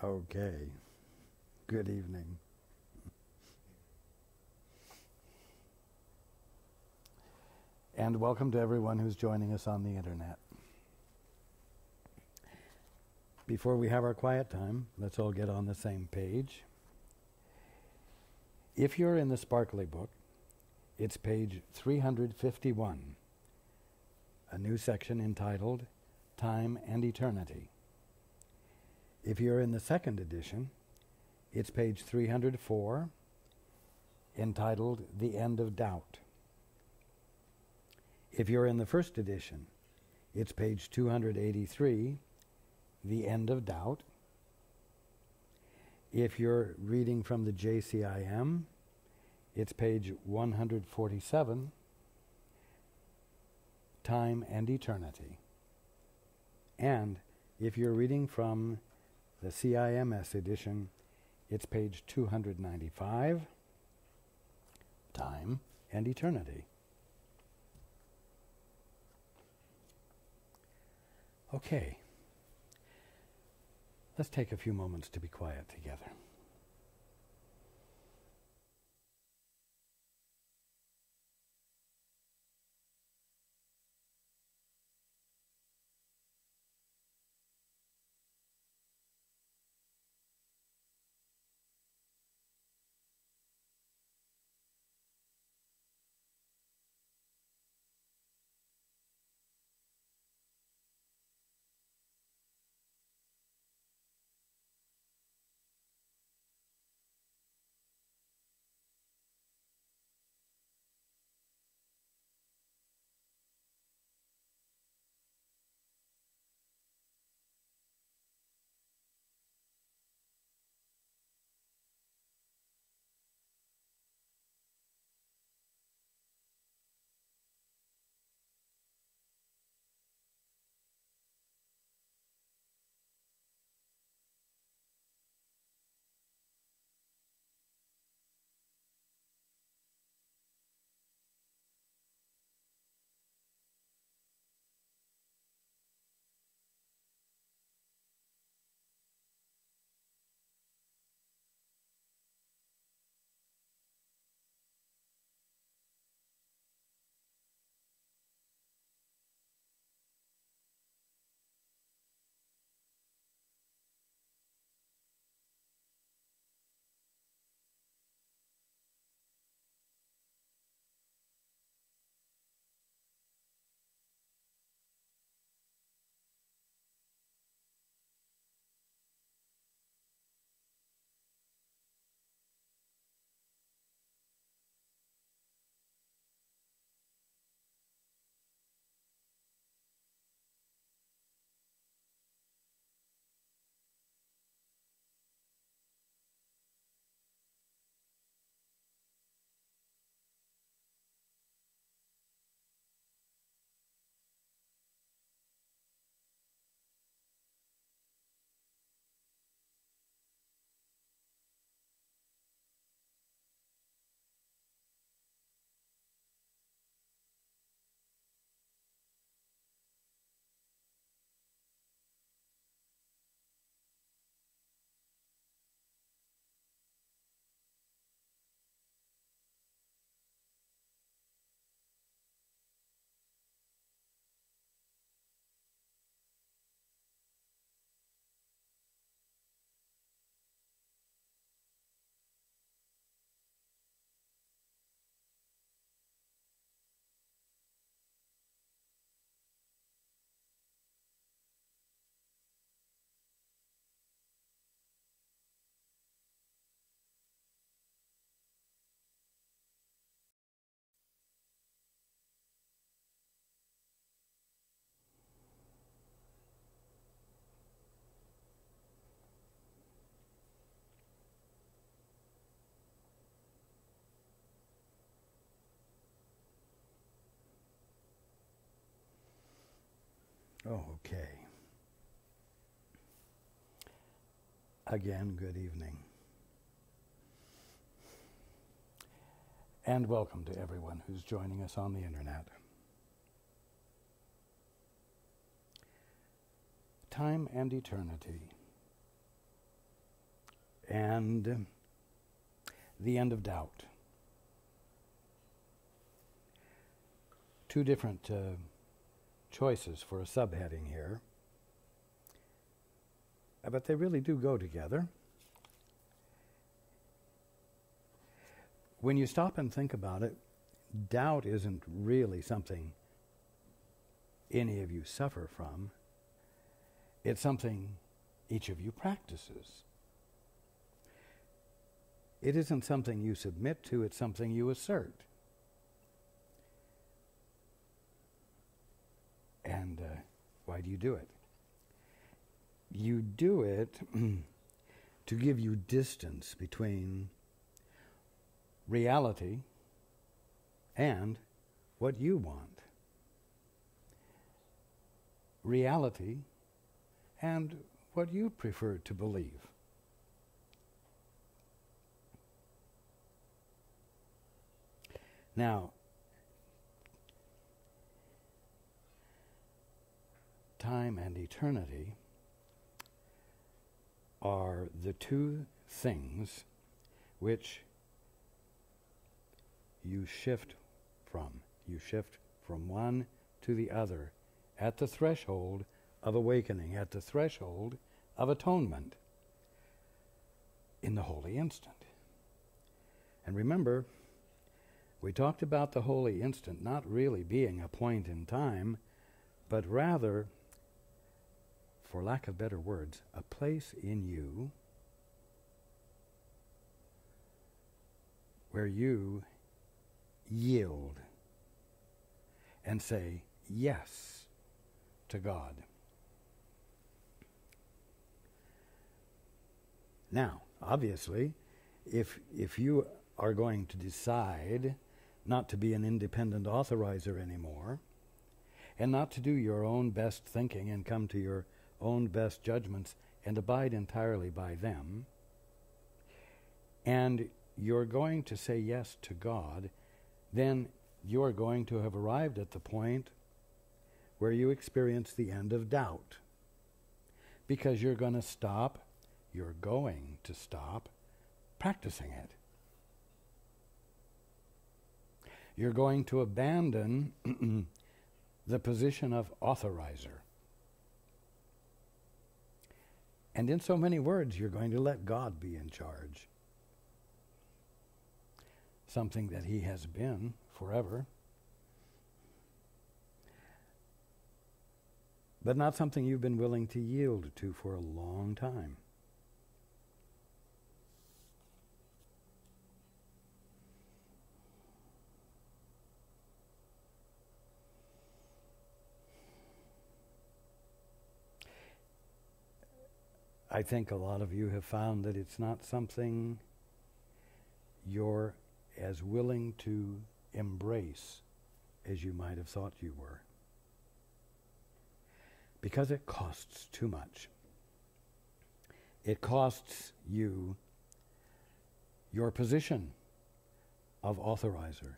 Okay. Good evening. And welcome to everyone who's joining us on the internet. Before we have our quiet time, let's all get on the same page. If you're in the Sparkly book, it's page 351, a new section entitled Time and Eternity. If you're in the second edition, it's page 304, entitled The End of Doubt. If you're in the first edition, it's page 283, The End of Doubt. If you're reading from the ACIM, it's page 147, Time and Eternity. And if you're reading from the CIMS edition, it's page 295, Time and Eternity. Okay, let's take a few moments to be quiet together. Oh, okay. Again, good evening. And welcome to everyone who's joining us on the internet. Time and Eternity. and the end of doubt. Two different choices for a subheading here, but they really do go together. When you stop and think about it, doubt isn't really something any of you suffer from. It's something each of you practices. It isn't something you submit to, it's something you assert. And why do you do it? You do it to give you distance between reality and what you want. Reality and what you prefer to believe. Now, time and eternity are the two things which you shift from. You shift from one to the other at the threshold of awakening, at the threshold of atonement, in the holy instant. And remember, we talked about the holy instant not really being a point in time, but rather, for lack of better words, a place in you where you yield and say yes to God. Now, obviously, if you are going to decide not to be an independent authorizer anymore, and not to do your own best thinking and come to your own best judgments and abide entirely by them, and you're going to say yes to God, then you're going to have arrived at the point where you experience the end of doubt. Because you're going to stop practicing it. You're going to abandon the position of authorizer. And in so many words, you're going to let God be in charge. Something that he has been forever. But not something you've been willing to yield to for a long time. I think a lot of you have found that it's not something you're as willing to embrace as you might have thought you were. Because it costs too much. It costs you your position of authorizer.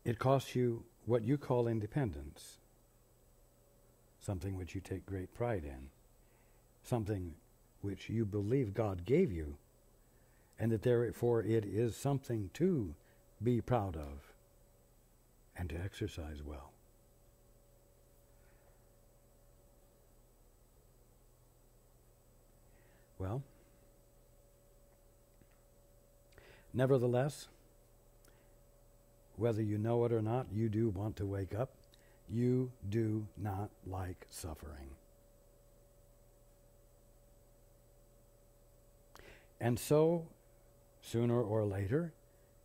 It costs you what you call independence. Something which you take great pride in, something which you believe God gave you, and that therefore it is something to be proud of and to exercise well. Well, nevertheless, whether you know it or not, you do want to wake up. You do not like suffering. And so, sooner or later,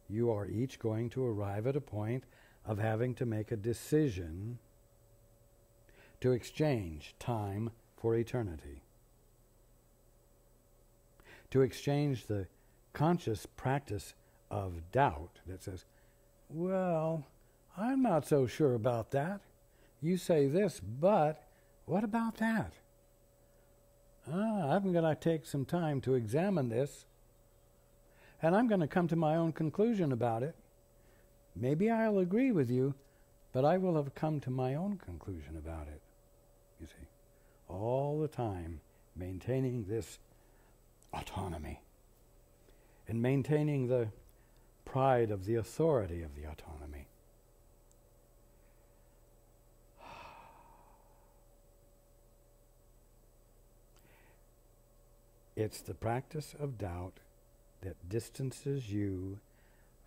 you are each going to arrive at a point of having to make a decision to exchange time for eternity. To exchange the conscious practice of doubt that says, well, I'm not so sure about that. You say this, but what about that? I'm going to take some time to examine this, and I'm going to come to my own conclusion about it. Maybe I'll agree with you, but I will have come to my own conclusion about it, you see. all the time maintaining this autonomy and maintaining the pride of the authority of the autonomy. It's the practice of doubt that distances you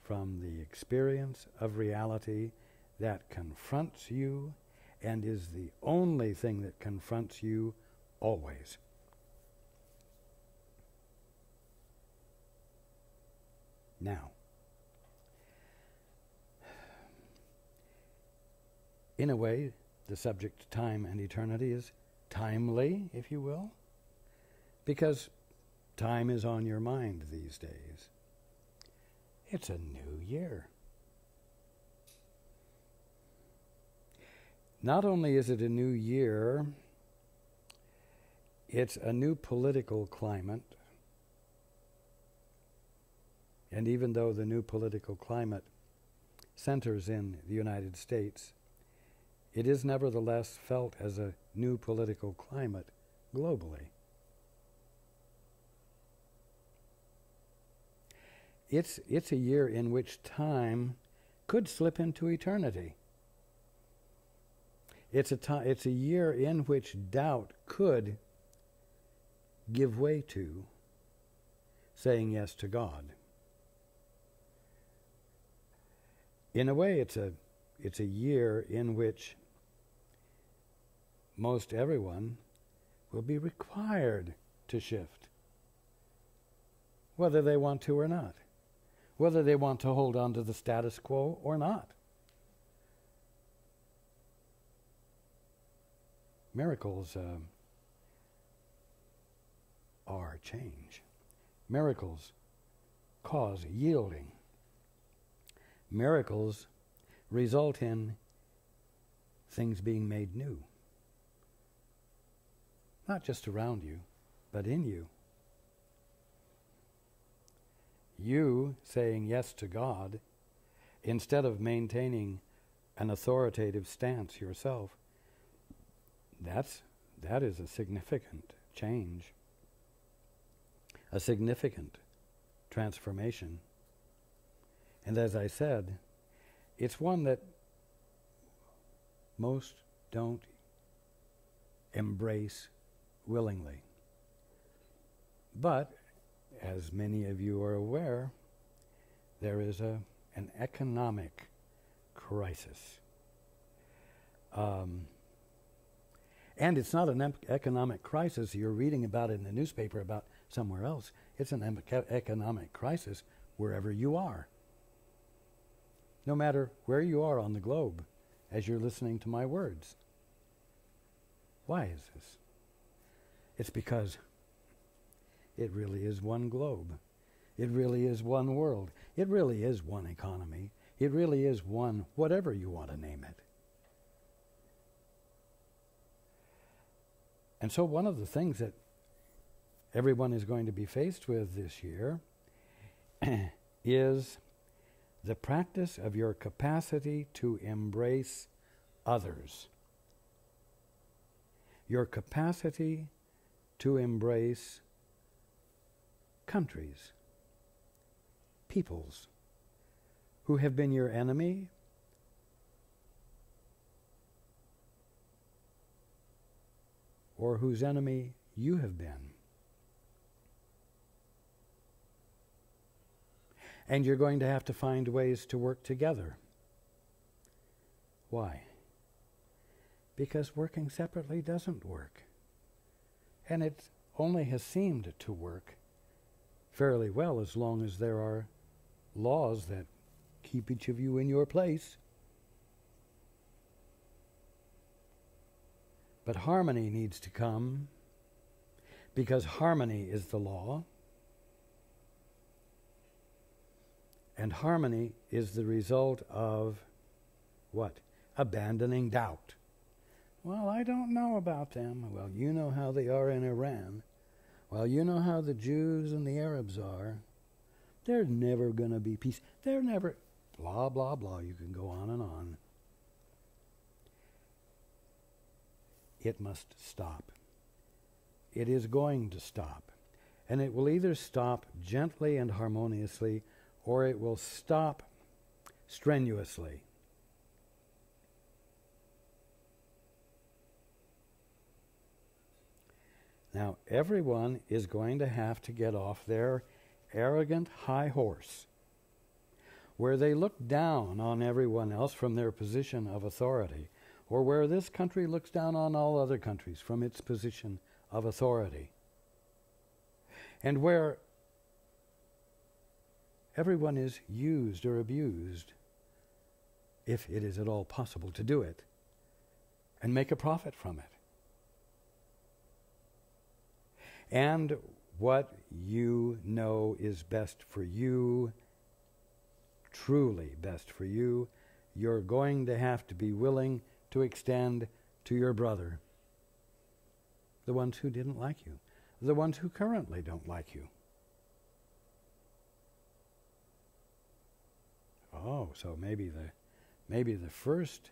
from the experience of reality that confronts you and is the only thing that confronts you always. Now, in a way, the subject of time and eternity is timely, if you will, because time is on your mind these days. It's a new year. Not only is it a new year, it's a new political climate. And even though the new political climate centers in the United States, it is nevertheless felt as a new political climate globally. It's a year in which time could slip into eternity. It's a year in which doubt could give way to saying yes to God. In a way, it's a year in which most everyone will be required to shift, whether they want to or not, whether they want to hold on to the status quo or not. Miracles are change. Miracles cause yielding. Miracles result in things being made new. Not just around you, but in you. You saying yes to God, instead of maintaining an authoritative stance yourself, that is a significant change, a significant transformation. And as I said, it's one that most don't embrace willingly. But, as many of you are aware, there is an economic crisis. And it's not an economic crisis you're reading about in the newspaper about somewhere else. It's an economic crisis wherever you are. No matter where you are on the globe as you're listening to my words. Why is this? It's because it really is one globe. It really is one world. It really is one economy. It really is one, whatever you want to name it. And so one of the things that everyone is going to be faced with this year is the practice of your capacity to embrace others. Your capacity to embrace countries, peoples who have been your enemy, or whose enemy you have been. And you're going to have to find ways to work together. Why? Because working separately doesn't work. And it only has seemed to work fairly well as long as there are laws that keep each of you in your place. But harmony needs to come, because harmony is the law. And harmony is the result of what? Abandoning doubt. Well, I don't know about them. Well, you know how they are in Iran. Well, you know how the Jews and the Arabs are. There's never going to be peace. They're never... Blah, blah, blah. You can go on and on. It must stop. it is going to stop. And it will either stop gently and harmoniously, or it will stop strenuously. Now, everyone is going to have to get off their arrogant high horse, where they look down on everyone else from their position of authority, or where this country looks down on all other countries from its position of authority, and where everyone is used or abused, if it is at all possible to do it, and make a profit from it. And what you know is best for you, truly best for you, you're going to have to be willing to extend to your brother, the ones who didn't like you, the ones who currently don't like you. Oh, so maybe the first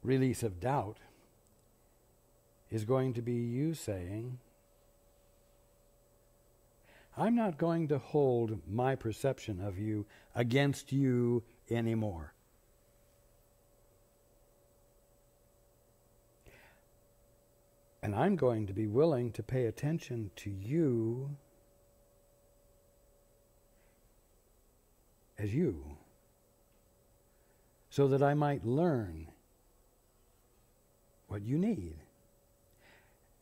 release of doubt is going to be you saying, I'm not going to hold my perception of you against you anymore. And I'm going to be willing to pay attention to you as you, so that I might learn what you need.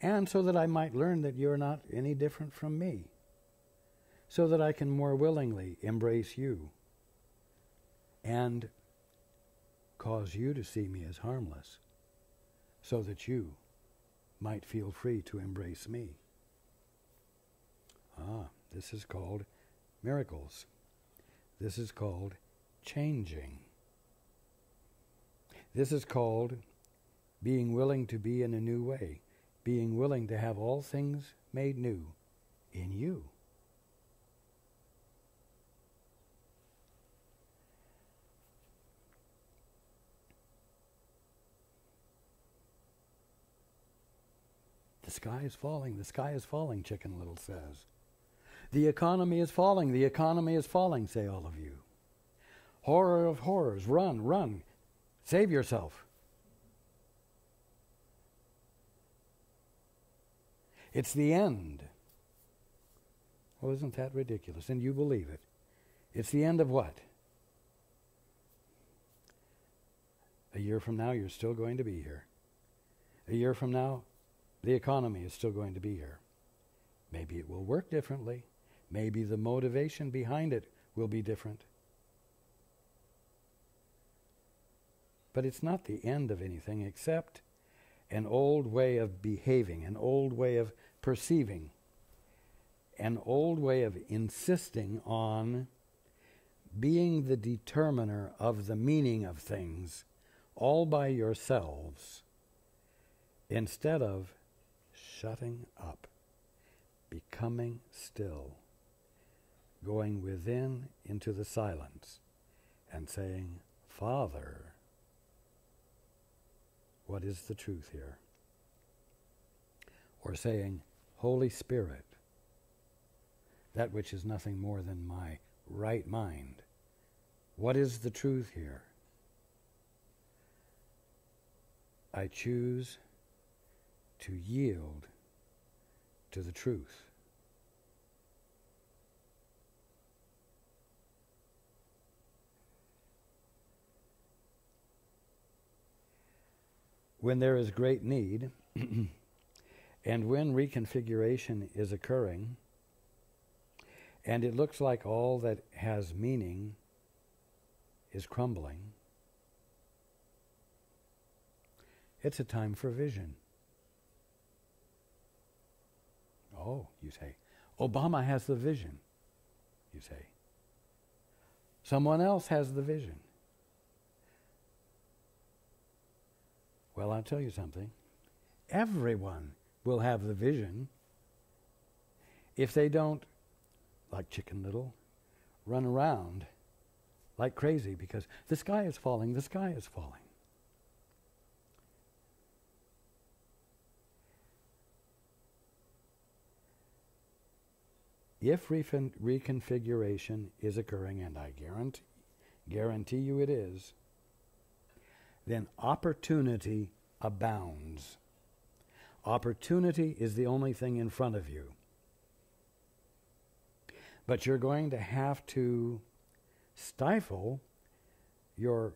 And so that I might learn that you're not any different from me, so that I can more willingly embrace you and cause you to see me as harmless, so that you might feel free to embrace me. This is called miracles. This is called changing. This is called being willing to be in a new way, being willing to have all things made new in you. The sky is falling, Chicken Little says. The economy is falling, say all of you. Horror of horrors, run, save yourself. It's the end. Oh, isn't that ridiculous? And you believe it. It's the end of what? A year from now, you're still going to be here. A year from now, the economy is still going to be here. Maybe it will work differently. Maybe the motivation behind it will be different. But it's not the end of anything except an old way of behaving, an old way of perceiving, an old way of insisting on being the determiner of the meaning of things all by yourselves, instead of shutting up, becoming still, going within into the silence and saying, Father, what is the truth here? Or saying, Holy Spirit, that which is nothing more than my right mind, what is the truth here? I choose to yield to the truth. When there is great need, and when reconfiguration is occurring, and it looks like all that has meaning is crumbling, it's a time for vision. Oh, you say, Obama has the vision, you say. Someone else has the vision. Well, I'll tell you something. Everyone will have the vision if they don't, like Chicken Little, run around like crazy because the sky is falling, the sky is falling. if reconfiguration is occurring, and I guarantee you it is, then opportunity abounds. Opportunity is the only thing in front of you. But you're going to have to stifle your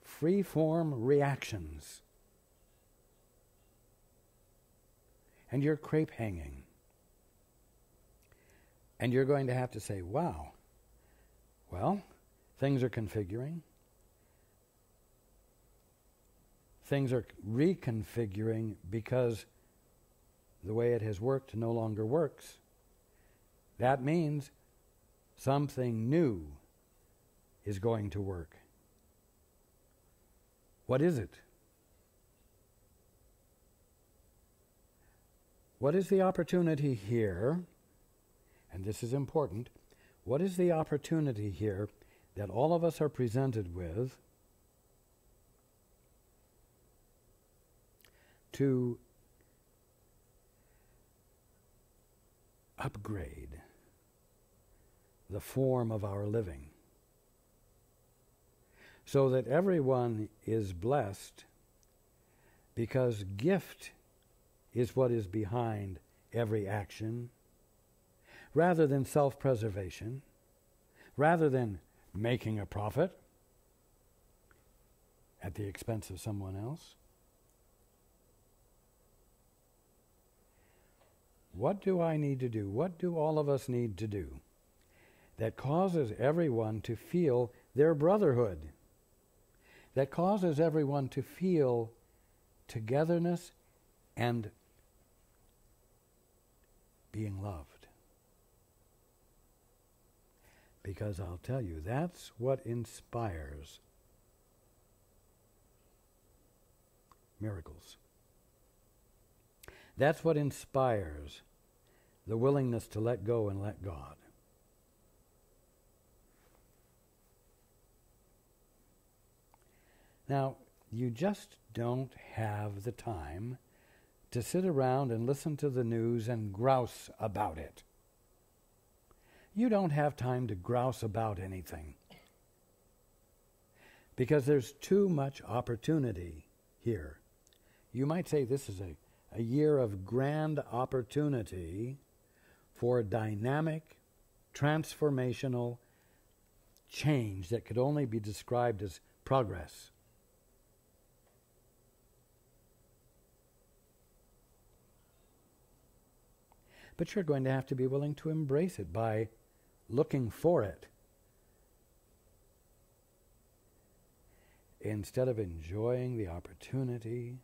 free-form reactions and your crepe hanging. And you're going to have to say, wow, well, things are configuring. Things are reconfiguring because the way it has worked no longer works. That means something new is going to work. What is it? What is the opportunity here? And this is important. What is the opportunity here that all of us are presented with to upgrade the form of our living so that everyone is blessed, because gift is what is behind every action, rather than self-preservation, rather than making a profit at the expense of someone else. What do I need to do? What do all of us need to do that causes everyone to feel their brotherhood, that causes everyone to feel togetherness and being loved? Because I'll tell you, that's what inspires miracles. That's what inspires the willingness to let go and let God. Now, you just don't have the time to sit around and listen to the news and grouse about it. You don't have time to grouse about anything, because there's too much opportunity here. You might say this is a year of grand opportunity for dynamic, transformational change that could only be described as progress. But you're going to have to be willing to embrace it by looking for it, instead of enjoying the opportunity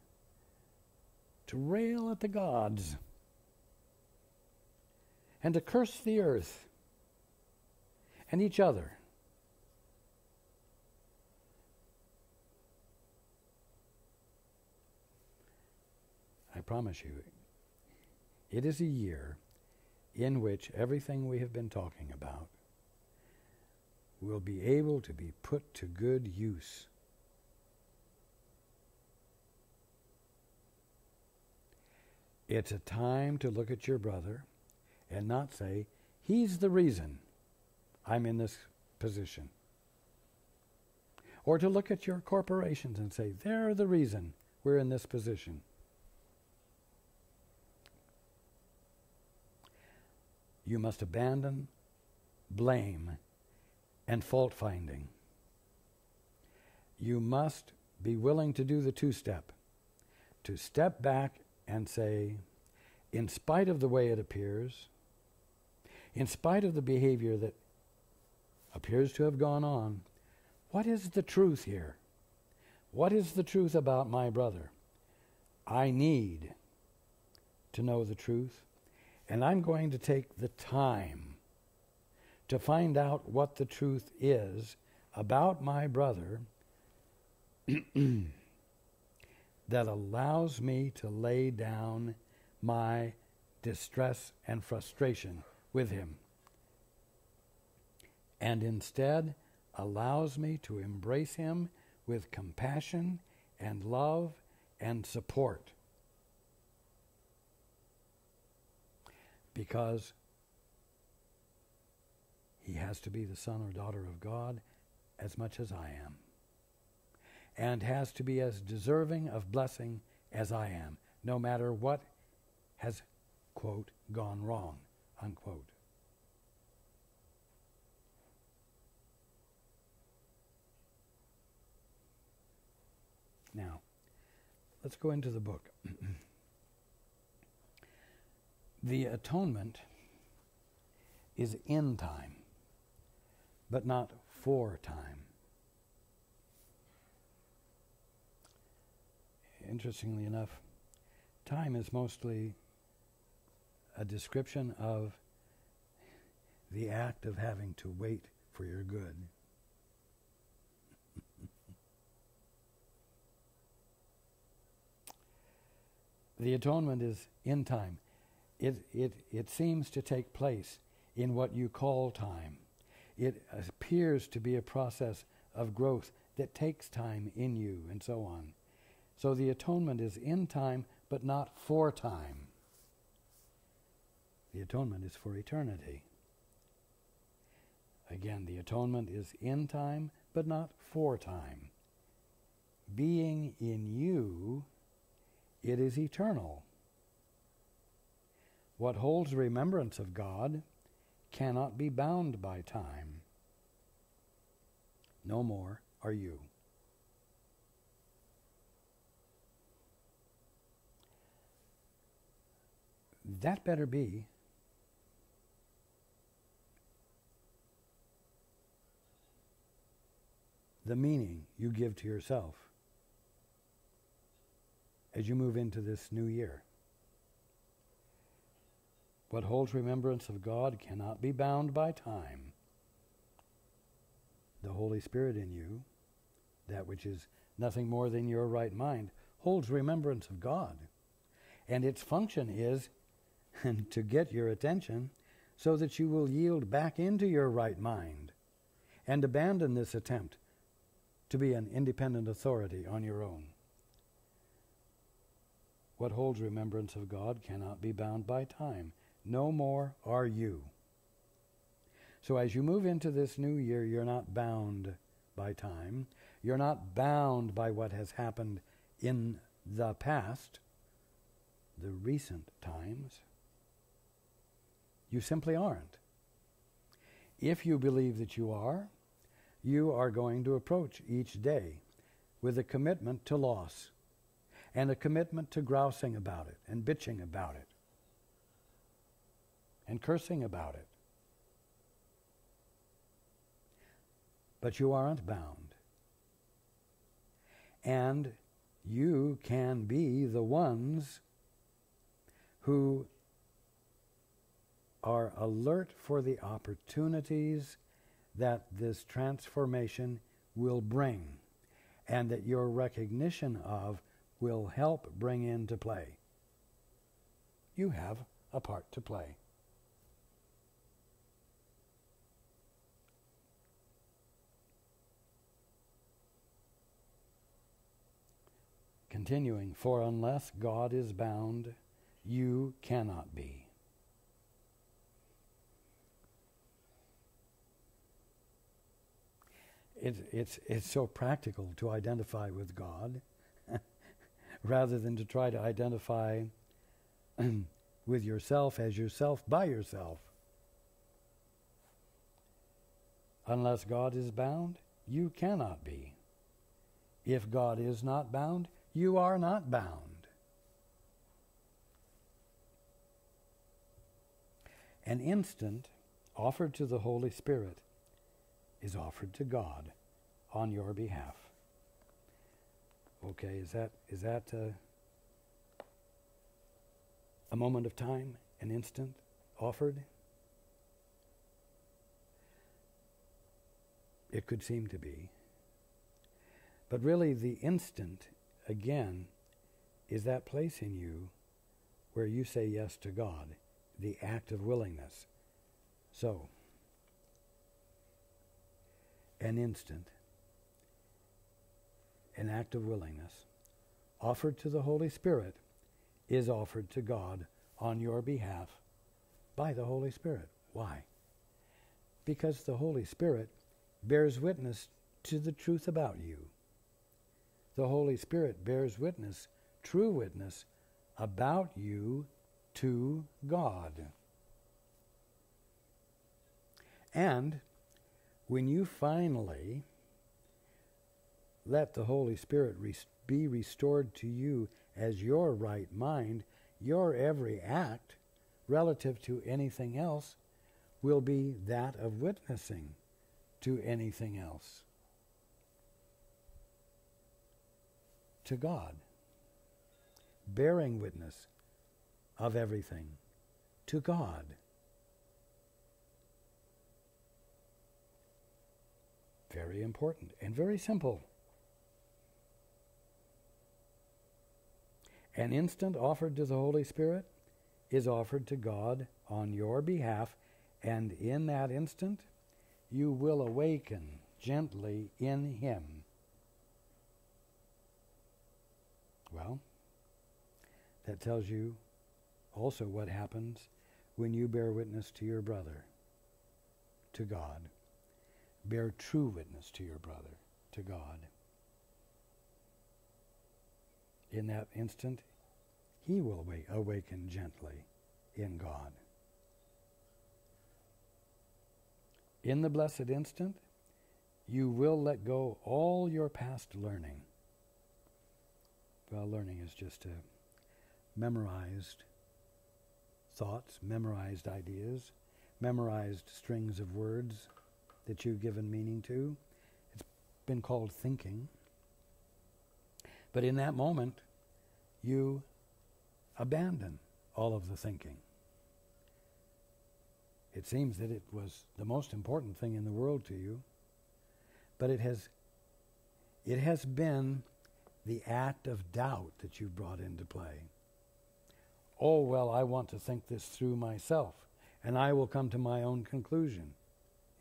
to rail at the gods and to curse the earth and each other. I promise you, it is a year in which everything we have been talking about will be able to be put to good use. It's a time to look at your brother and not say, he's the reason I'm in this position. Or to look at your corporations and say, they're the reason we're in this position. You must abandon blame and fault-finding. You must be willing to do the two-step, to step back and say, in spite of the way it appears, in spite of the behavior that appears to have gone on, what is the truth here? What is the truth about my brother? I need to know the truth, and I'm going to take the time to find out what the truth is about my brother that allows me to lay down my distress and frustration with him, and instead allows me to embrace him with compassion and love and support. Because has to be the son or daughter of God as much as I am, and has to be as deserving of blessing as I am, no matter what has, quote, gone wrong, unquote. Now, let's go into the book. The atonement is in time, but not for time. Interestingly enough, time is mostly a description of the act of having to wait for your good. The atonement is in time. It seems to take place in what you call time. It appears to be a process of growth that takes time in you, and so on. So the atonement is in time, but not for time. The atonement is for eternity. Again, the atonement is in time, but not for time. Being in you, it is eternal. What holds remembrance of God cannot be bound by time. No more are you. That better be the meaning you give to yourself as you move into this new year. What holds remembrance of God cannot be bound by time. The Holy Spirit in you, that which is nothing more than your right mind, holds remembrance of God. And its function is to get your attention so that you will yield back into your right mind and abandon this attempt to be an independent authority on your own. What holds remembrance of God cannot be bound by time. No more are you. So as you move into this new year, you're not bound by time. You're not bound by what has happened in the past, the recent times. You simply aren't. If you believe that you are going to approach each day with a commitment to loss and a commitment to grousing about it and bitching about it and cursing about it. But you aren't bound. And you can be the ones who are alert for the opportunities that this transformation will bring, and that your recognition of will help bring into play. You have a part to play. Continuing, for unless God is bound, you cannot be. It's so practical to identify with God rather than to try to identify with yourself as yourself by yourself. Unless God is bound, you cannot be. If God is not bound, you are not bound. An instant offered to the Holy Spirit is offered to God on your behalf. Okay, is that a moment of time, an instant offered? It could seem to be. But really the instant, again, is that place in you where you say yes to God, the act of willingness. So, an instant, an act of willingness, offered to the Holy Spirit, is offered to God on your behalf by the Holy Spirit. Why? Because the Holy Spirit bears witness to the truth about you. The Holy Spirit bears witness, true witness, about you to God. And when you finally let the Holy Spirit be restored to you as your right mind, your every act relative to anything else will be that of witnessing to anything else, to God, bearing witness of everything to God. Very important and very simple. An instant offered to the Holy Spirit is offered to God on your behalf, and in that instant you will awaken gently in Him. Well, that tells you also what happens when you bear witness to your brother, to God. Bear true witness to your brother, to God. In that instant, he will awaken gently in God. In the blessed instant, you will let go all your past learning. Well, learning is just memorized thoughts, memorized ideas, memorized strings of words that you've given meaning to. It's been called thinking. But in that moment, you abandon all of the thinking. It seems that it was the most important thing in the world to you, but it has been the act of doubt that you brought into play. Oh, well, I want to think this through myself, and I will come to my own conclusion,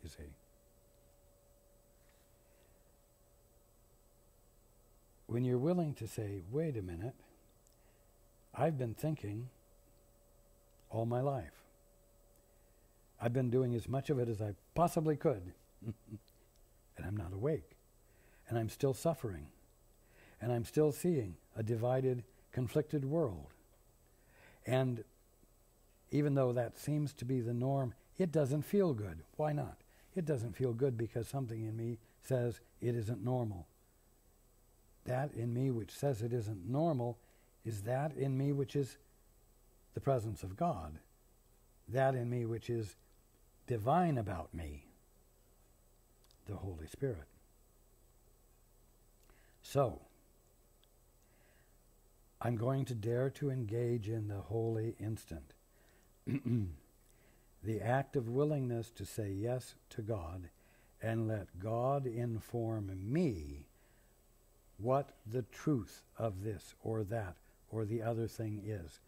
you see. When you're willing to say, wait a minute, I've been thinking all my life. I've been doing as much of it as I possibly could, and I'm not awake, and I'm still suffering, and I'm still seeing a divided, conflicted world. And even though that seems to be the norm, it doesn't feel good. Why not? It doesn't feel good because something in me says it isn't normal. That in me which says it isn't normal is that in me which is the presence of God. That in me which is divine about me, the Holy Spirit. So, I'm going to dare to engage in the holy instant. The act of willingness to say yes to God and let God inform me what the truth of this or that or the other thing is,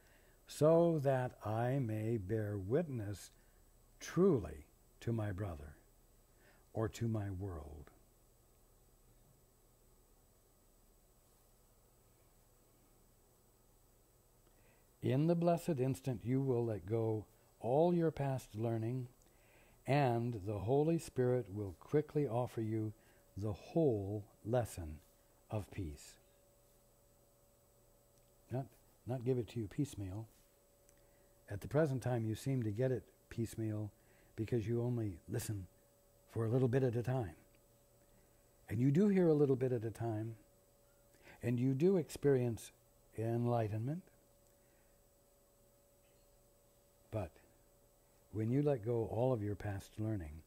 so that I may bear witness truly to my brother or to my world. In the blessed instant you will let go all your past learning, and the Holy Spirit will quickly offer you the whole lesson of peace. Not give it to you piecemeal. At the present time you seem to get it piecemeal because you only listen for a little bit at a time. And you do hear a little bit at a time, and you do experience enlightenment. But when you let go all of your past learning,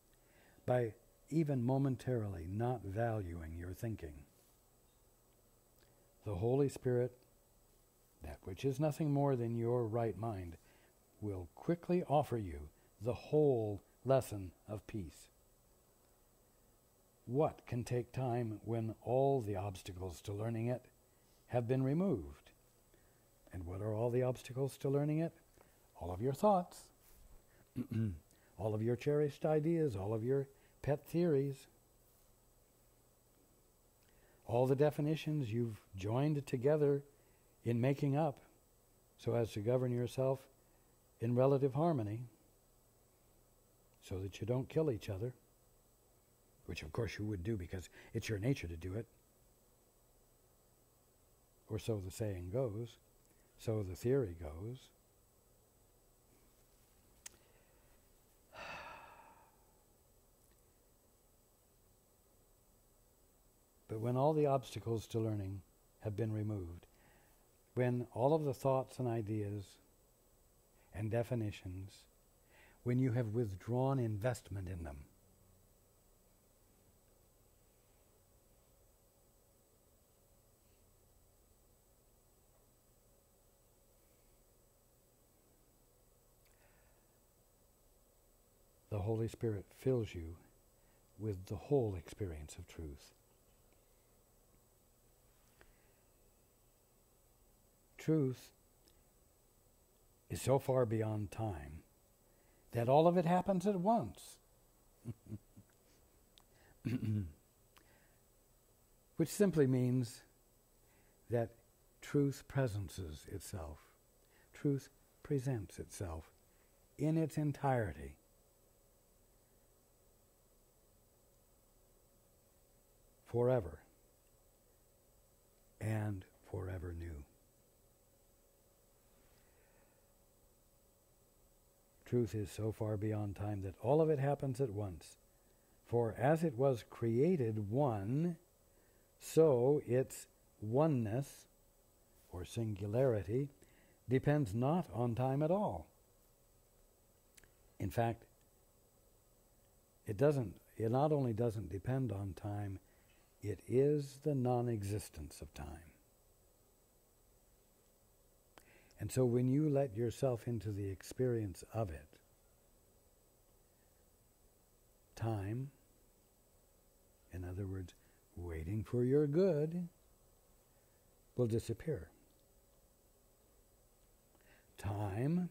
by even momentarily not valuing your thinking, the Holy Spirit, that which is nothing more than your right mind, will quickly offer you the whole lesson of peace. What can take time when all the obstacles to learning it have been removed? And what are all the obstacles to learning it? All of your thoughts, all of your cherished ideas, all of your pet theories, all the definitions you've joined together in making up so as to govern yourself in relative harmony. so that you don't kill each other, which of course you would do because it's your nature to do it. Or so the saying goes, so the theory goes. But when all the obstacles to learning have been removed, when all of the thoughts and ideas and definitions, when you have withdrawn investment in them, the Holy Spirit fills you with the whole experience of truth. Truth is so far beyond time that all of it happens at once. Which simply means that truth presences itself. Truth presents itself in its entirety. Forever and forever new. Truth is so far beyond time that all of it happens at once. For as it was created one, so its oneness, or singularity, depends not on time at all. In fact, it not only doesn't depend on time, it is the non-existence of time. And so when you let yourself into the experience of it, time, in other words, waiting for your good, will disappear. Time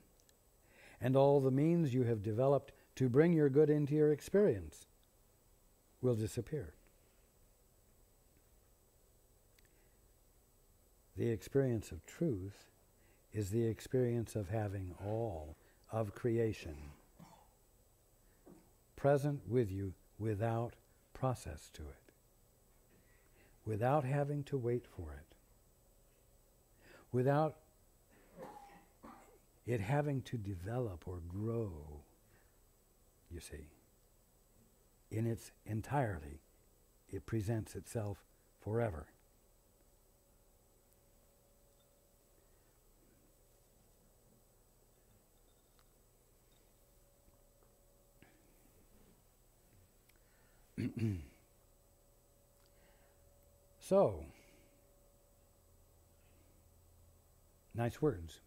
and all the means you have developed to bring your good into your experience will disappear. The experience of truth is the experience of having all of creation present with you without process to it, without having to wait for it, without it having to develop or grow, you see. In its entirety, it presents itself forever. So, nice words.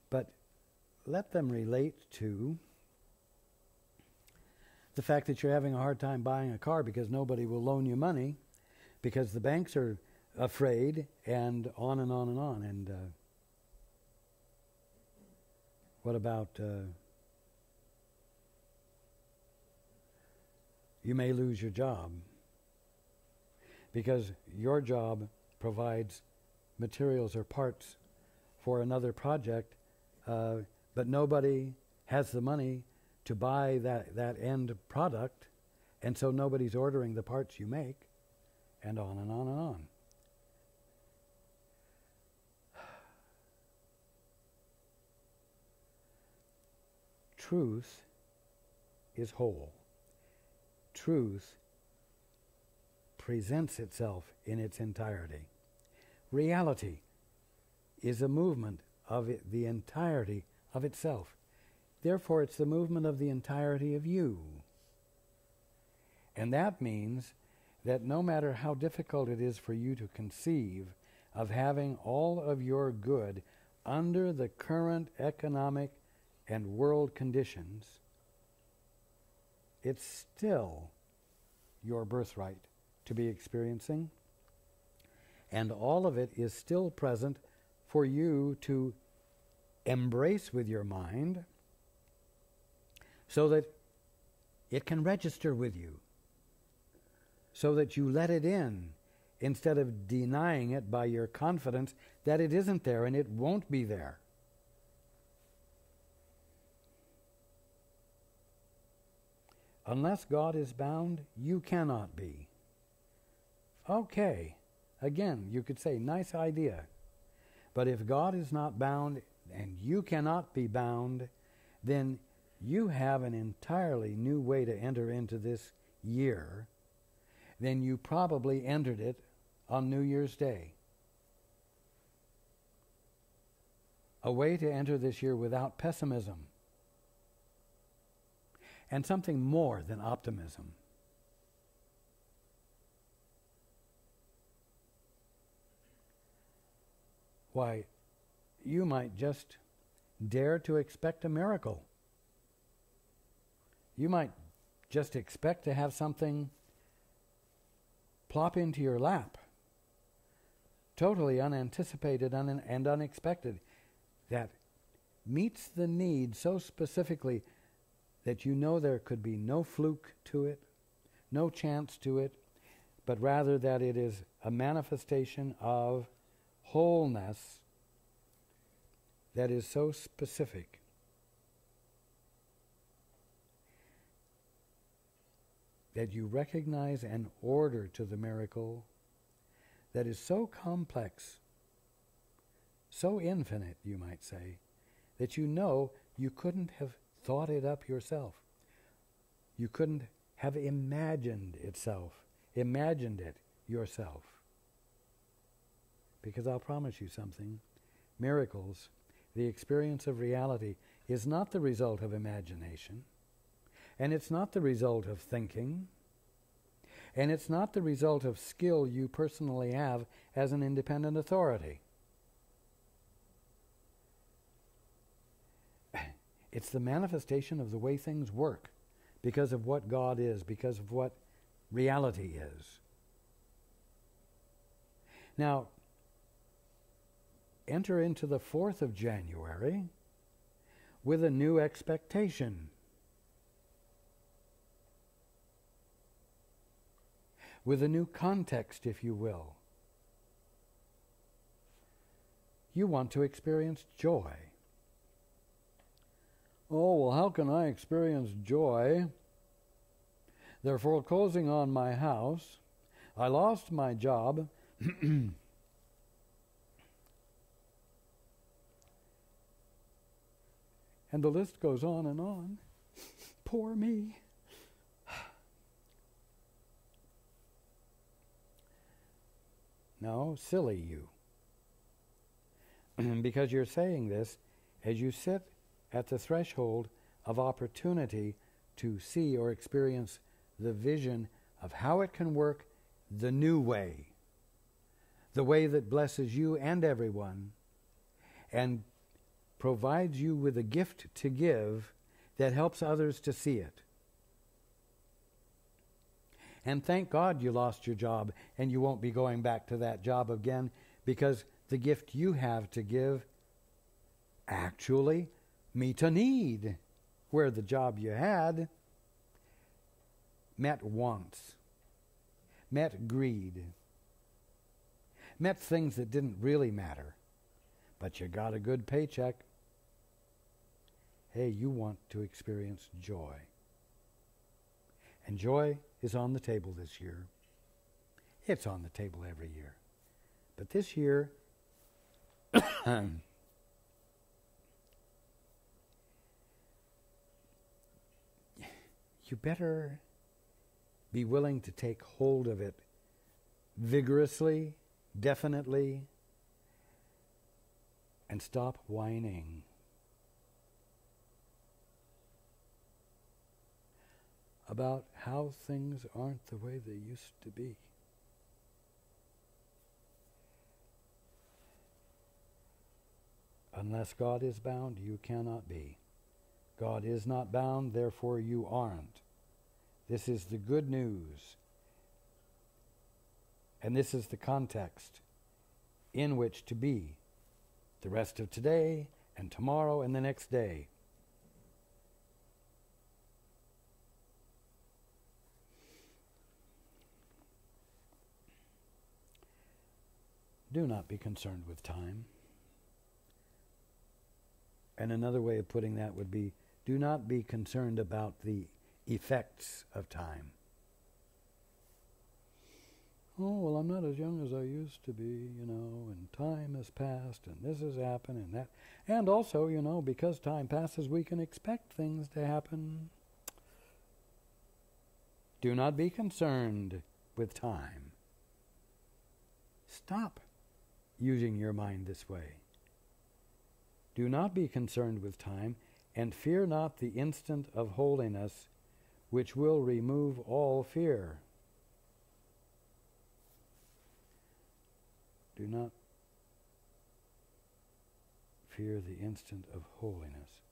But let them relate to the fact that you're having a hard time buying a car because nobody will loan you money, because the banks are afraid, and on and on and on. And what about you may lose your job because your job provides materials or parts for another project, but nobody has the money to buy that end product, and so nobody's ordering the parts you make, and on and on and on. Truth is whole. Truth presents itself in its entirety. Reality is a movement of the entirety of itself. Therefore, it's the movement of the entirety of you. And that means that no matter how difficult it is for you to conceive of having all of your good under the current economic and world conditions, it's still your birthright to be experiencing, and all of it is still present for you to embrace with your mind so that it can register with you, so that you let it in instead of denying it by your confidence that it isn't there and it won't be there. Unless God is bound, you cannot be. Okay. Again, you could say, nice idea. But if God is not bound and you cannot be bound, then you have an entirely new way to enter into this year than you probably entered it on New Year's Day. A way to enter this year without pessimism and something more than optimism. Why, you might just dare to expect a miracle. You might just expect to have something plop into your lap, totally unanticipated and unexpected, that meets the need so specifically that you know there could be no fluke to it, no chance to it, but rather that it is a manifestation of wholeness that is so specific. That you recognize an order to the miracle that is so complex, so infinite, you might say, that you know you couldn't have thought it up yourself. You couldn't have imagined it yourself. Because I'll promise you something, miracles, the experience of reality, is not the result of imagination, and it's not the result of thinking, and it's not the result of skill you personally have as an independent authority. It's the manifestation of the way things work, because of what God is, because of what reality is. Now, enter into the 4th of January with a new expectation, with a new context, if you will. You want to experience joy. Oh, well, how can I experience joy? They're foreclosing on my house. I lost my job. And the list goes on and on. Poor me. No, silly you. Because you're saying this as you sit at the threshold of opportunity to see or experience the vision of how it can work the new way, the way that blesses you and everyone, and provides you with a gift to give that helps others to see it. And thank God you lost your job and you won't be going back to that job again, because the gift you have to give actually meet a need where the job you had met wants, met greed, met things that didn't really matter, but you got a good paycheck. Hey, you want to experience joy. And joy is on the table this year. It's on the table every year. But this year, you better be willing to take hold of it vigorously, definitely, and stop whining. About how things aren't the way they used to be. Unless God is bound, you cannot be. God is not bound, therefore you aren't. This is the good news. And this is the context in which to be the rest of today and tomorrow and the next day. Do not be concerned with time. And another way of putting that would be, do not be concerned about the effects of time. Oh, well, I'm not as young as I used to be, and time has passed, and this has happened, and that. And also, because time passes, we can expect things to happen. Do not be concerned with time. Stop using your mind this way. Do not be concerned with time, and fear not the instant of holiness, which will remove all fear. Do not fear the instant of holiness.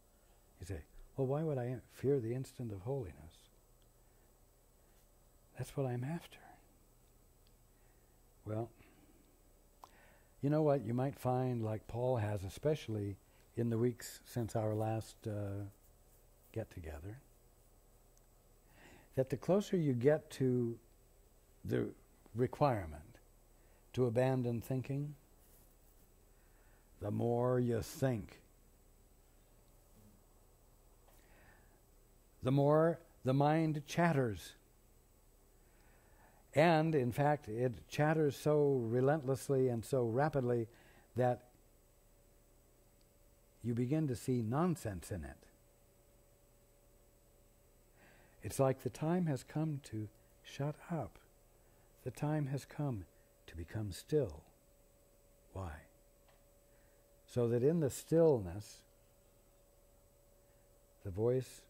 You say, well, why would I fear the instant of holiness? That's what I'm after. Well, you know what? You might find, like Paul has, especially in the weeks since our last get-together, that the closer you get to the requirement to abandon thinking, the more you think. The more the mind chatters. And, in fact, it chatters so relentlessly and so rapidly that you begin to see nonsense in it. It's like the time has come to shut up. The time has come to become still. Why? So that in the stillness, the voice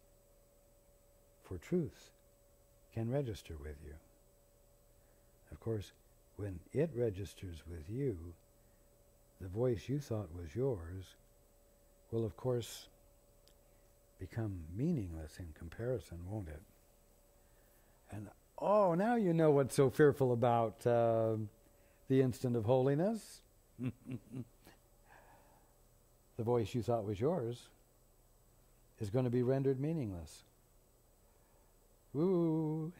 for truth can register with you. Of course, when it registers with you, the voice you thought was yours will, of course, become meaningless in comparison, won't it? And, now you know what's so fearful about the instant of holiness. The voice you thought was yours is going to be rendered meaningless. Ooh.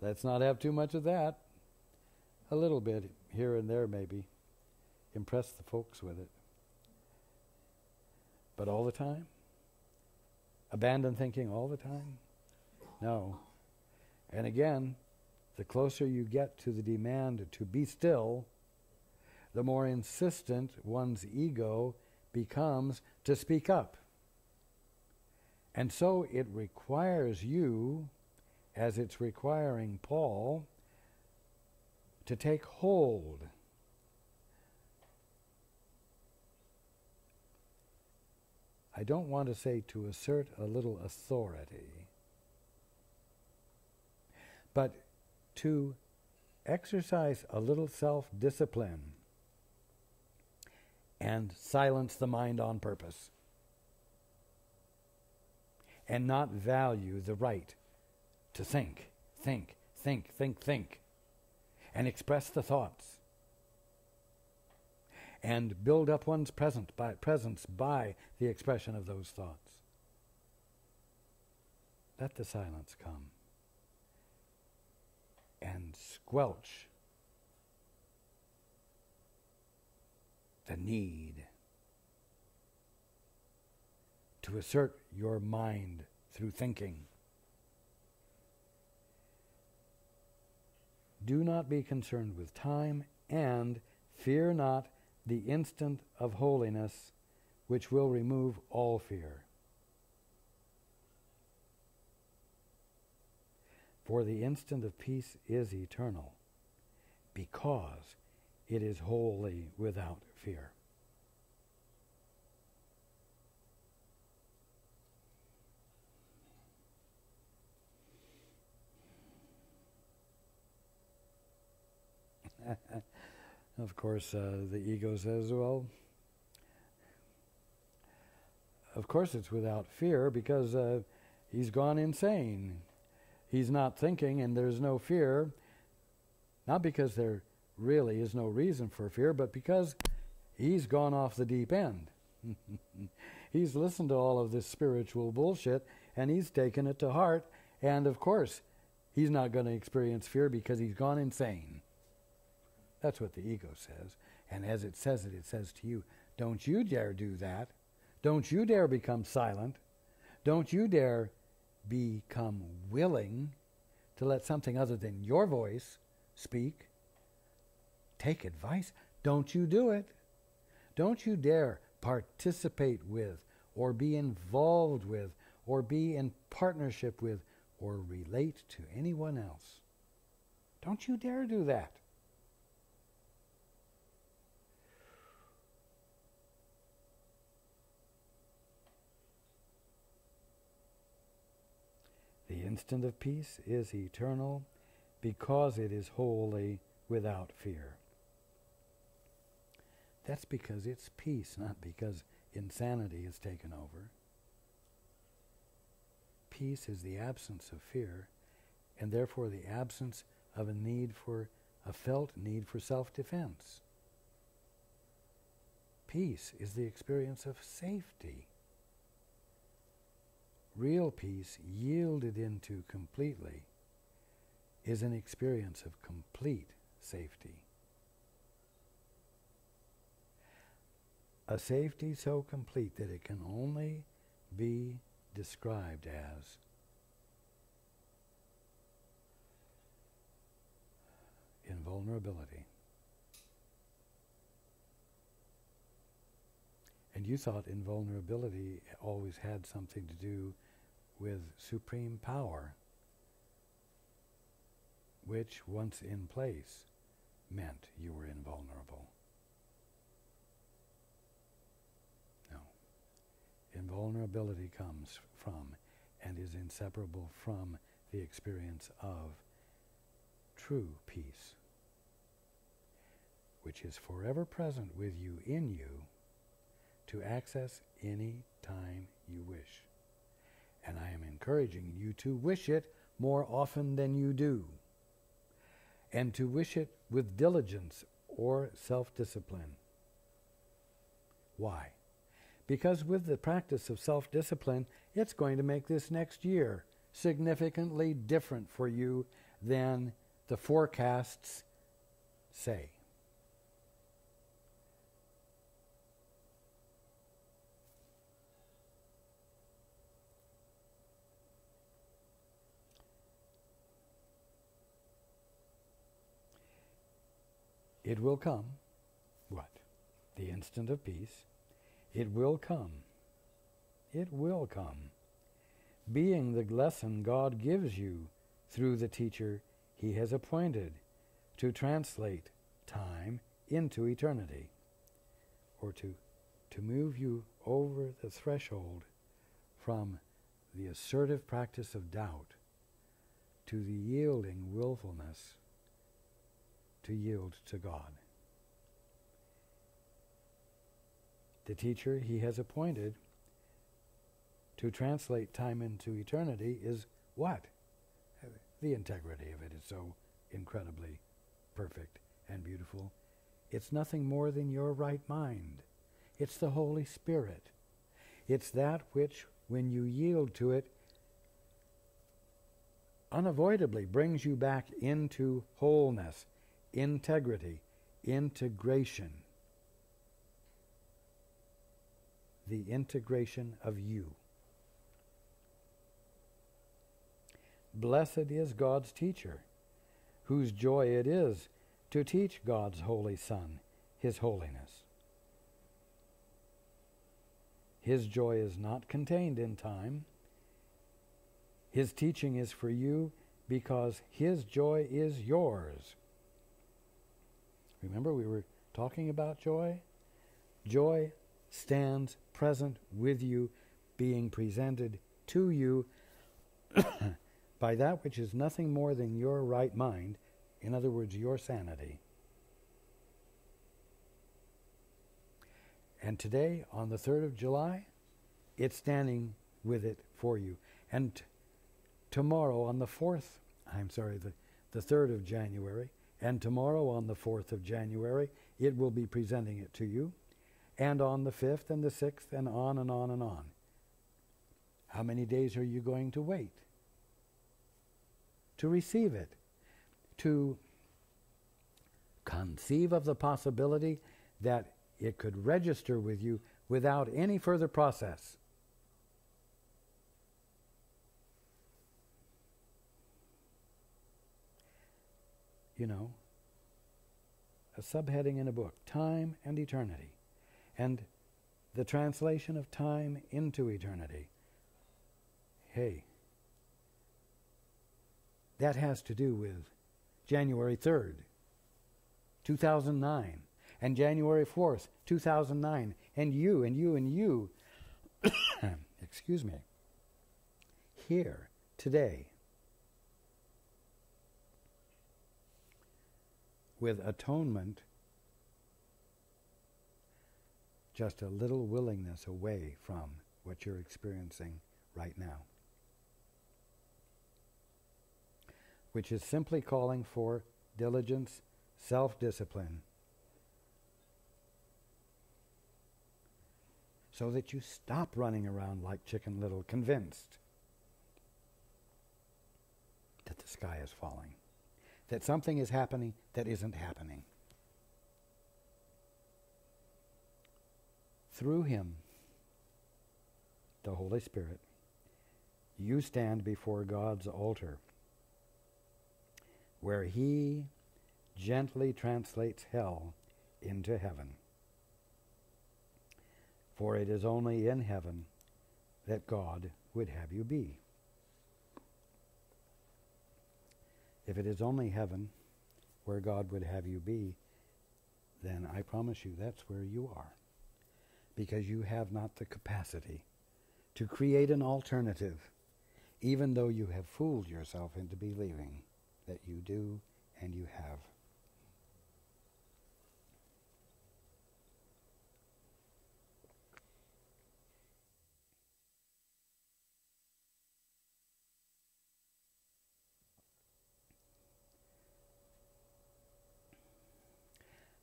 Let's not have too much of that. A little bit here and there, maybe. Impress the folks with it. But all the time? Abandon thinking all the time? No. And again, the closer you get to the demand to be still, the more insistent one's ego becomes to speak up. And so it requires you, as it's requiring Paul, to take hold. I don't want to say to assert a little authority, but to exercise a little self-discipline and silence the mind on purpose, and not value the right to think, and express the thoughts, and build up one's presence by the expression of those thoughts. Let the silence come and squelch the need to assert your mind through thinking. Do not be concerned with time, and fear not the instant of holiness, which will remove all fear. For the instant of peace is eternal, because it is wholly without fear. Of course, the ego says, well, of course it's without fear because he's gone insane. He's not thinking and there's no fear, not because there really is no reason for fear, but because he's gone off the deep end. He's listened to all of this spiritual bullshit and he's taken it to heart, and of course he's not going to experience fear because he's gone insane. That's what the ego says. And as it says to you, don't you dare do that. Don't you dare become silent. Don't you dare become willing to let something other than your voice speak, take advice. Don't you do it. Don't you dare participate with, or be involved with, or be in partnership with, or relate to anyone else. Don't you dare do that. The instant of peace is eternal because it is wholly without fear. That's because it's peace, not because insanity has taken over. Peace is the absence of fear, and therefore the absence of a felt need for self-defense. Peace is the experience of safety. Real peace, yielded into completely, is an experience of complete safety. A safety so complete that it can only be described as invulnerability. And you thought invulnerability always had something to do with supreme power, which, once in place, meant you were invulnerable. No. Invulnerability comes from and is inseparable from the experience of true peace, which is forever present with you, in you, to access any time you wish. And I am encouraging you to wish it more often than you do, and to wish it with diligence or self-discipline. Why? Because with the practice of self-discipline, it's going to make this next year significantly different for you than the forecasts say. It will come. What? The instant of peace. It will come. It will come. Being the lesson God gives you through the teacher He has appointed to translate time into eternity, or to move you over the threshold from the assertive practice of doubt to the yielding willfulness to yield to God. The teacher He has appointed to translate time into eternity is what? The integrity of it is so incredibly perfect and beautiful. It's nothing more than your right mind. It's the Holy Spirit. It's that which, when you yield to it, unavoidably brings you back into wholeness, integrity, integration. The integration of you. Blessed is God's teacher, whose joy it is to teach God's holy Son His holiness. His joy is not contained in time. His teaching is for you because His joy is yours. Remember, we were talking about joy? Joy stands present with you, being presented to you by that which is nothing more than your right mind, in other words, your sanity. And today, on the 3rd of July, it's standing with it for you. And tomorrow on the 3rd of January, and tomorrow on the 4th of January, it will be presenting it to you. And on the 5th and the 6th, and on and on and on. How many days are you going to wait to receive it? To conceive of the possibility that it could register with you without any further process. a subheading in a book, Time and Eternity. And the translation of time into eternity. Hey, that has to do with January 3rd, 2009, and January 4th, 2009, and you, and you, and you, excuse me, here, today, with atonement, just a little willingness away from what you're experiencing right now, which is simply calling for diligence, self-discipline, so that you stop running around like Chicken Little, convinced that the sky is falling, that something is happening that isn't happening. Through Him, the Holy Spirit, you stand before God's altar, where He gently translates hell into heaven. For it is only in heaven that God would have you be. If it is only heaven where God would have you be, then I promise you that's where you are. Because you have not the capacity to create an alternative, even though you have fooled yourself into believing that you do and you have.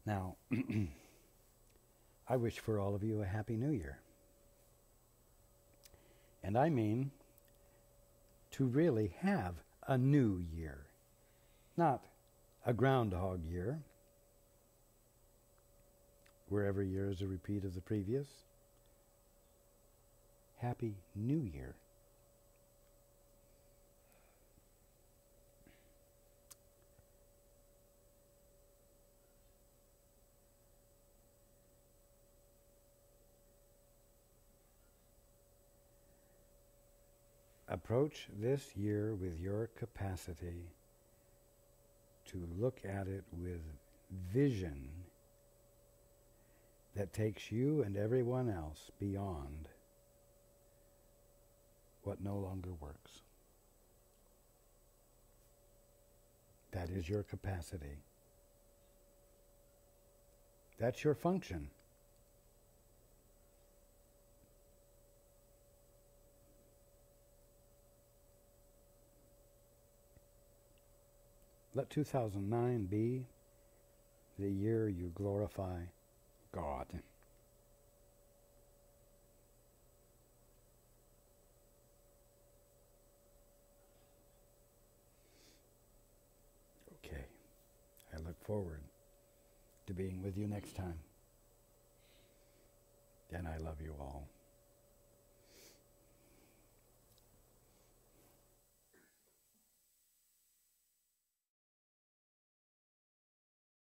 Now, I wish for all of you a Happy New Year. And I mean to really have a new year, not a groundhog year, where every year is a repeat of the previous. Happy New Year. Approach this year with your capacity to look at it with vision that takes you and everyone else beyond what no longer works. That is your capacity. That's your function. Let 2009 be the year you glorify God. Okay. I look forward to being with you next time. And I love you all.